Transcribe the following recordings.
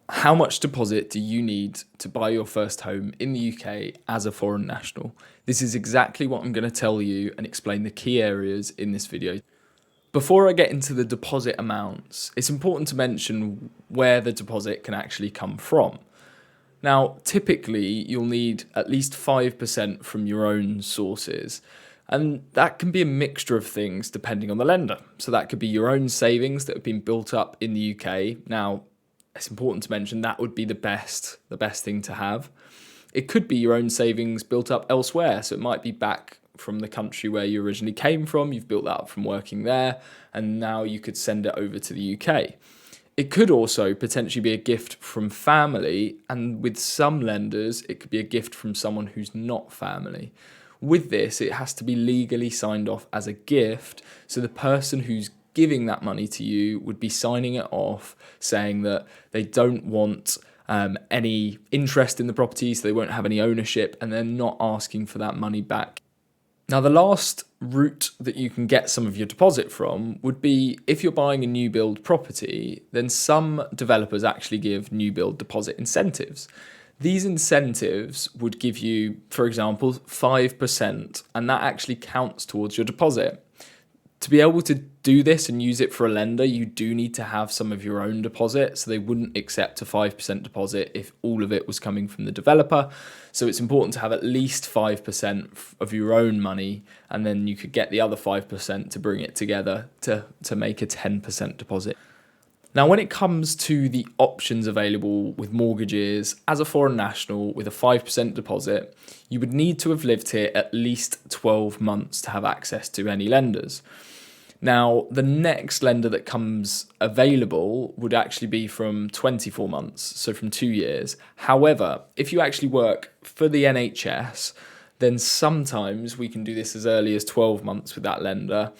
How much deposit do you need to buy your first home in the UK as a foreign national? This is exactly what I'm going to tell you and explain the key areas in this video. Before I get into the deposit amounts, it's important to mention where the deposit can actually come from. Now, typically, you'll need at least 5% from your own sources, and that can be a mixture of things depending on the lender. So that could be your own savings that have been built up in the UK. Now, it's important to mention that would be the best thing to have. It could be your own savings built up elsewhere. So it might be back from the country where you originally came from. You've built that up from working there, and now you could send it over to the UK. It could also potentially be a gift from family, and with some lenders, it could be a gift from someone who's not family. With this, it has to be legally signed off as a gift, so the person who's giving that money to you would be signing it off, saying that they don't want any interest in the property, so they won't have any ownership, and they're not asking for that money back. Now, the last route that you can get some of your deposit from would be if you're buying a new build property, then some developers actually give new build deposit incentives. These incentives would give you, for example, 5%, and that actually counts towards your deposit. To be able to do this and use it for a lender, you do need to have some of your own deposit, so they wouldn't accept a 5% deposit if all of it was coming from the developer. So it's important to have at least 5% of your own money, and then you could get the other 5% to bring it together to make a 10% deposit. Now, when it comes to the options available with mortgages, as a foreign national with a 5% deposit, you would need to have lived here at least 12 months to have access to any lenders. Now, the next lender that comes available would actually be from 24 months, so from 2 years. However, if you actually work for the NHS, then sometimes we can do this as early as 12 months with that lender.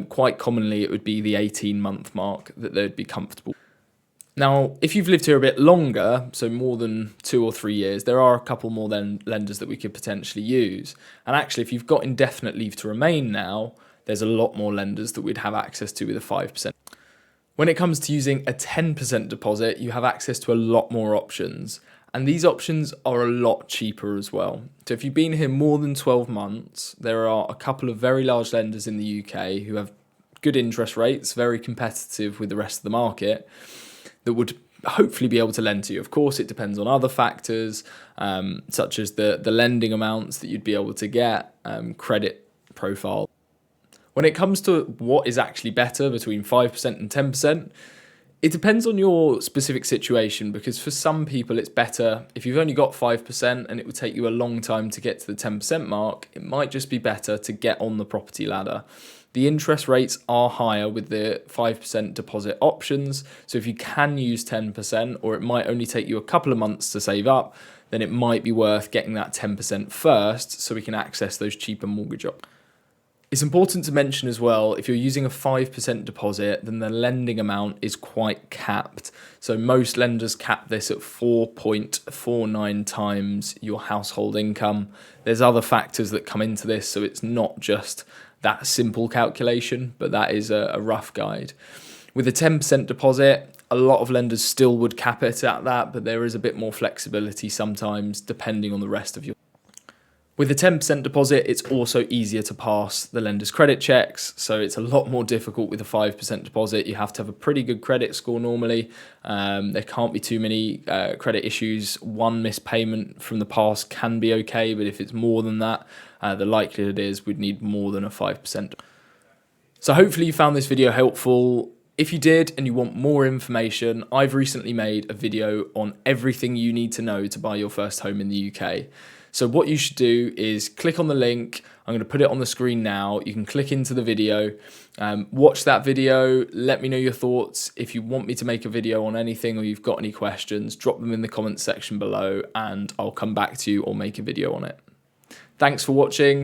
Quite commonly, it would be the 18-month mark that they'd be comfortable. Now, if you've lived here a bit longer, so more than 2 or 3 years, there are a couple more lenders that we could potentially use. And actually, if you've got indefinite leave to remain now, there's a lot more lenders that we'd have access to with a 5%. When it comes to using a 10% deposit, you have access to a lot more options. And these options are a lot cheaper as well. So if you've been here more than 12 months, there are a couple of very large lenders in the UK who have good interest rates, very competitive with the rest of the market, that would hopefully be able to lend to you. Of course, it depends on other factors, such as the lending amounts that you'd be able to get, credit profile. When it comes to what is actually better between 5% and 10%, it depends on your specific situation, because for some people it's better if you've only got 5% and it would take you a long time to get to the 10% mark. It might just be better to get on the property ladder. The interest rates are higher with the 5% deposit options, so if you can use 10%, or it might only take you a couple of months to save up, then it might be worth getting that 10% first so we can access those cheaper mortgage options. It's important to mention as well, if you're using a 5% deposit, then the lending amount is quite capped. So most lenders cap this at 4.49 times your household income. There's other factors that come into this, so it's not just that simple calculation, but that is a rough guide. With a 10% deposit, a lot of lenders still would cap it at that, but there is a bit more flexibility sometimes depending on the rest of your. With a 10% deposit, it's also easier to pass the lender's credit checks, so it's a lot more difficult with a 5% deposit. You have to have a pretty good credit score normally. There can't be too many credit issues. One missed payment from the past can be okay, but if it's more than that, the likelihood is we'd need more than a 5%. So hopefully you found this video helpful. If you did and you want more information, I've recently made a video on everything you need to know to buy your first home in the UK. So what you should do is click on the link. I'm going to put it on the screen now. You can click into the video, watch that video, let me know your thoughts. If you want me to make a video on anything or you've got any questions, drop them in the comments section below and I'll come back to you or make a video on it. Thanks for watching.